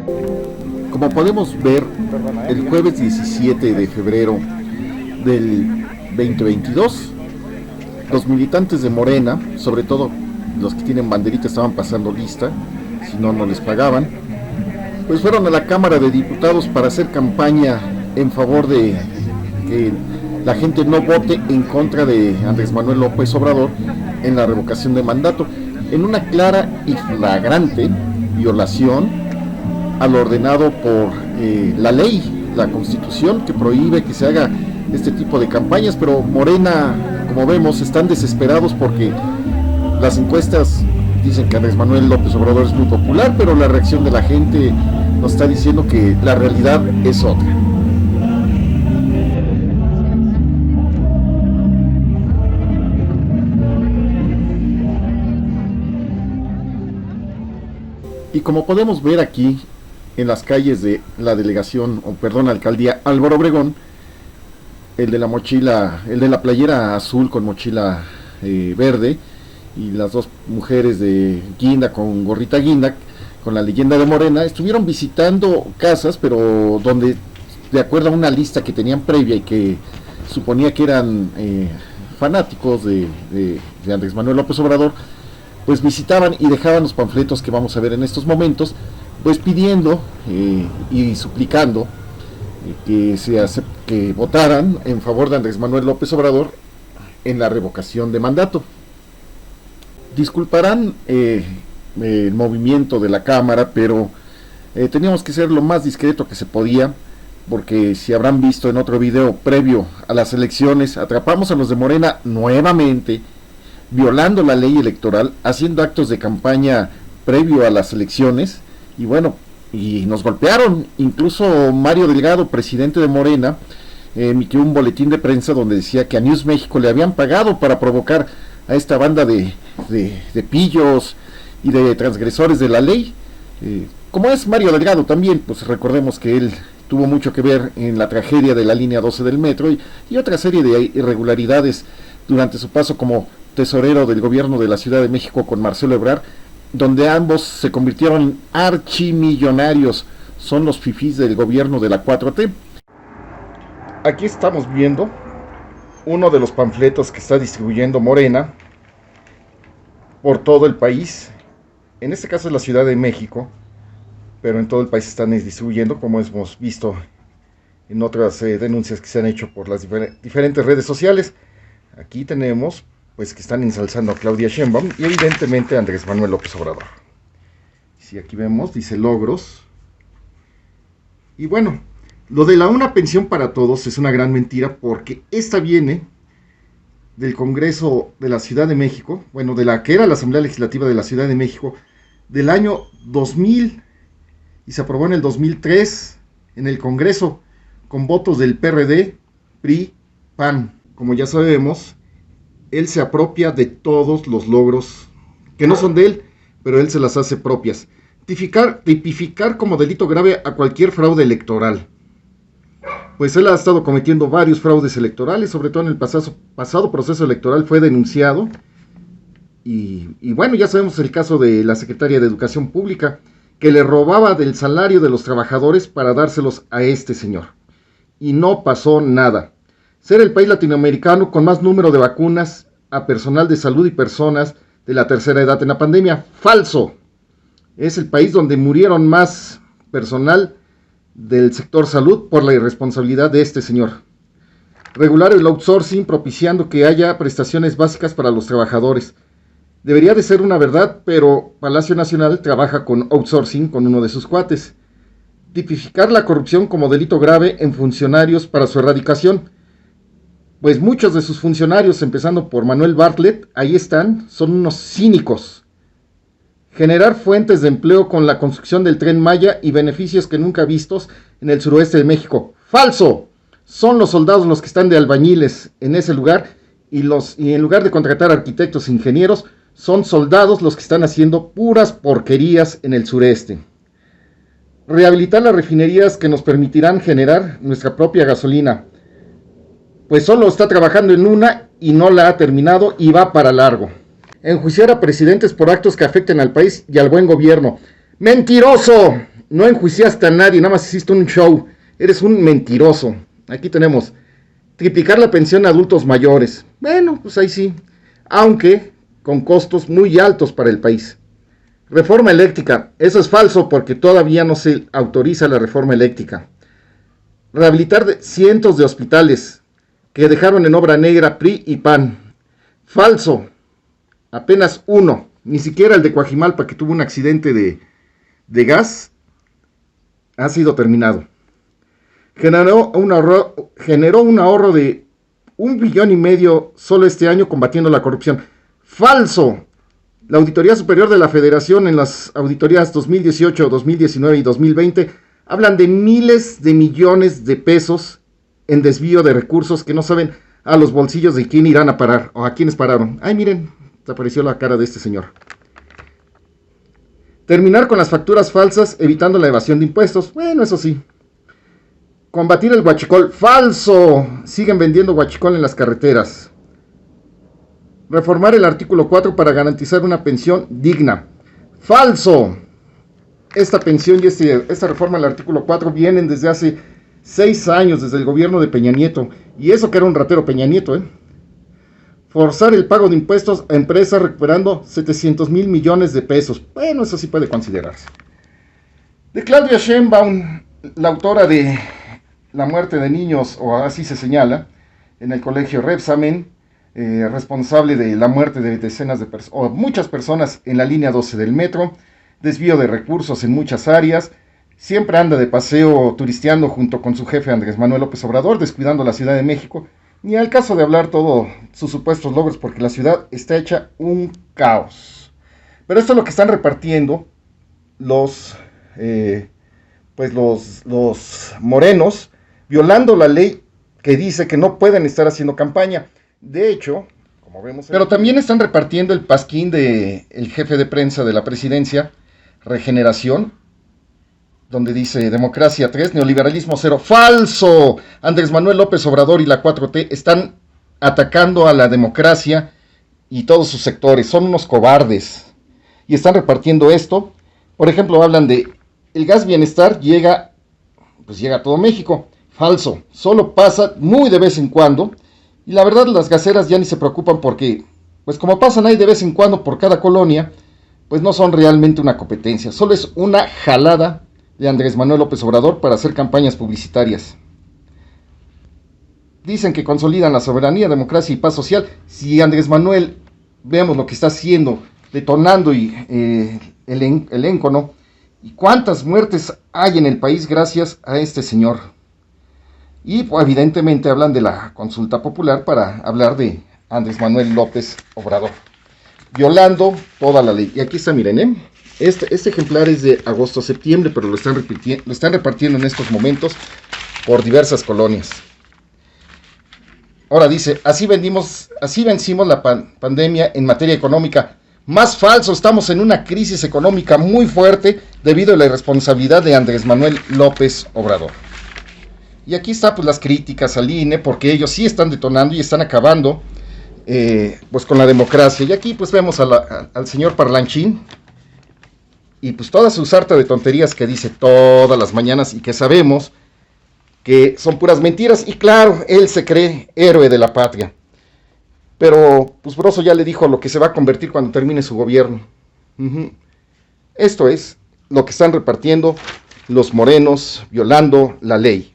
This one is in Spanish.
Como podemos ver, el jueves 17 de febrero del 2022, los militantes de Morena, sobre todo los que tienen banderita, estaban pasando lista, si no, no les pagaban, pues fueron a la Cámara de Diputados para hacer campaña en favor de que la gente no vote en contra de Andrés Manuel López Obrador en la revocación de mandato, en una clara y flagrante violación a lo ordenado por la ley, la Constitución, que prohíbe que se haga este tipo de campañas. Pero Morena, como vemos, están desesperados porque las encuestas dicen que Andrés Manuel López Obrador es muy popular, pero la reacción de la gente nos está diciendo que la realidad es otra. Y como podemos ver aquí en las calles de la delegación, alcaldía Álvaro Obregón, el de la mochila, el de la playera azul con mochila verde, y las dos mujeres de guinda con gorrita guinda, con la leyenda de Morena, estuvieron visitando casas, pero donde, de acuerdo a una lista que tenían previa y que suponía que eran fanáticos de Andrés Manuel López Obrador, pues visitaban y dejaban los panfletos que vamos a ver en estos momentos, pues pidiendo y suplicando que votaran en favor de Andrés Manuel López Obrador en la revocación de mandato. Disculparán el movimiento de la cámara, pero teníamos que ser lo más discreto que se podía, porque si habrán visto en otro video previo a las elecciones, atrapamos a los de Morena nuevamente violando la ley electoral, haciendo actos de campaña previo a las elecciones, y bueno, y nos golpearon. Incluso Mario Delgado, presidente de Morena, emitió un boletín de prensa donde decía que a News México le habían pagado para provocar a esta banda de pillos y de transgresores de la ley. Como es Mario Delgado también, pues recordemos que él tuvo mucho que ver en la tragedia de la línea 12 del metro y otra serie de irregularidades durante su paso como tesorero del gobierno de la Ciudad de México con Marcelo Ebrard, donde ambos se convirtieron en archimillonarios. Son los fifís del gobierno de la 4T. Aquí estamos viendo uno de los panfletos que está distribuyendo Morena por todo el país. En este caso es la Ciudad de México, pero en todo el país están distribuyendo, como hemos visto en otras denuncias que se han hecho por las diferentes redes sociales. Aquí tenemos pues que están ensalzando a Claudia Sheinbaum y evidentemente a Andrés Manuel López Obrador. Si aquí vemos, dice logros. Y bueno, lo de la una pensión para todos es una gran mentira, porque esta viene del Congreso de la Ciudad de México, bueno, de la que era la Asamblea Legislativa de la Ciudad de México, del año 2000, y se aprobó en el 2003 en el Congreso, con votos del PRD, PRI, PAN. Como ya sabemos, él se apropia de todos los logros que no son de él, pero él se las hace propias. Tipificar como delito grave a cualquier fraude electoral. Pues él ha estado cometiendo varios fraudes electorales, sobre todo en el pasado proceso electoral fue denunciado. Y bueno, ya sabemos el caso de la secretaria de Educación Pública, que le robaba del salario de los trabajadores para dárselos a este señor. Y no pasó nada. Ser el país latinoamericano con más número de vacunas a personal de salud y personas de la tercera edad en la pandemia. ¡Falso! Es el país donde murieron más personal del sector salud por la irresponsabilidad de este señor. Regular el outsourcing, propiciando que haya prestaciones básicas para los trabajadores. Debería de ser una verdad, pero Palacio Nacional trabaja con outsourcing con uno de sus cuates. Tipificar la corrupción como delito grave en funcionarios para su erradicación. Pues muchos de sus funcionarios, empezando por Manuel Bartlett, ahí están, son unos cínicos. Generar fuentes de empleo con la construcción del Tren Maya y beneficios que nunca vistos en el suroeste de México. ¡Falso! Son los soldados los que están de albañiles en ese lugar y en lugar de contratar arquitectos e ingenieros, son soldados los que están haciendo puras porquerías en el sureste. Rehabilitar las refinerías que nos permitirán generar nuestra propia gasolina. Pues solo está trabajando en una y no la ha terminado y va para largo. Enjuiciar a presidentes por actos que afecten al país y al buen gobierno. ¡Mentiroso! no enjuiciaste a nadie, nada más hiciste un show. Eres un mentiroso. Aquí tenemos, triplicar la pensión a adultos mayores. Bueno, pues ahí sí. Aunque con costos muy altos para el país. Reforma eléctrica. Eso es falso porque todavía no se autoriza la reforma eléctrica. Rehabilitar cientos de hospitales que dejaron en obra negra PRI y PAN. Falso. Apenas uno. Ni siquiera el de Coajimalpa, que tuvo un accidente de gas, ha sido terminado. Generó un ahorro de 1,5 billones solo este año combatiendo la corrupción. Falso. La Auditoría Superior de la Federación en las auditorías 2018, 2019 y 2020 hablan de miles de millones de pesos en desvío de recursos que no saben a los bolsillos de quién irán a parar o a quiénes pararon. Ay, miren, desapareció la cara de este señor. Terminar con las facturas falsas evitando la evasión de impuestos. Bueno, eso sí. Combatir el huachicol. Falso. Siguen vendiendo huachicol en las carreteras. Reformar el artículo 4 para garantizar una pensión digna. Falso. Esta pensión y esta reforma del artículo 4 vienen desde hace 6 años, desde el gobierno de Peña Nieto. Y eso que era un ratero Peña Nieto, Forzar el pago de impuestos a empresas recuperando 700 mil millones de pesos. Bueno, eso sí puede considerarse. De Claudia Sheinbaum, la autora de la muerte de niños, o así se señala, en el colegio Rebsamen, responsable de la muerte de decenas de personas, o muchas personas en la línea 12 del metro, desvío de recursos en muchas áreas, siempre anda de paseo turisteando junto con su jefe Andrés Manuel López Obrador, descuidando la Ciudad de México, ni al caso de hablar todos sus supuestos logros, porque la ciudad está hecha un caos. Pero esto es lo que están repartiendo los morenos, violando la ley que dice que no pueden estar haciendo campaña. De hecho, como vemos... Pero también están repartiendo el pasquín del jefe de prensa de la presidencia, Regeneración, donde dice democracia 3, neoliberalismo 0. ¡Falso! Andrés Manuel López Obrador y la 4T están atacando a la democracia y todos sus sectores. Son unos cobardes. Y están repartiendo esto. Por ejemplo, hablan de el gas bienestar llega a todo México. Falso. Solo pasa muy de vez en cuando. Y la verdad, las gaseras ya ni se preocupan porque, pues como pasan ahí de vez en cuando por cada colonia, pues no son realmente una competencia. Solo es una jalada de Andrés Manuel López Obrador para hacer campañas publicitarias. Dicen que consolidan la soberanía, democracia y paz social. Si Andrés Manuel, vemos lo que está haciendo, detonando y el éncono, y cuántas muertes hay en el país gracias a este señor. Y pues, evidentemente hablan de la consulta popular para hablar de Andrés Manuel López Obrador, violando toda la ley. Y aquí está, miren, este ejemplar es de agosto-septiembre, pero lo están repartiendo en estos momentos por diversas colonias. Ahora dice, así vencimos la pandemia en materia económica. Más falso, estamos en una crisis económica muy fuerte debido a la irresponsabilidad de Andrés Manuel López Obrador. Y aquí está pues las críticas al INE, porque ellos sí están detonando y están acabando pues con la democracia. Y aquí pues vemos al señor Parlanchín y pues toda su sarta de tonterías que dice todas las mañanas y que sabemos que son puras mentiras. Y claro, él se cree héroe de la patria. Pero pues Broso ya le dijo lo que se va a convertir cuando termine su gobierno. Esto es lo que están repartiendo los morenos violando la ley.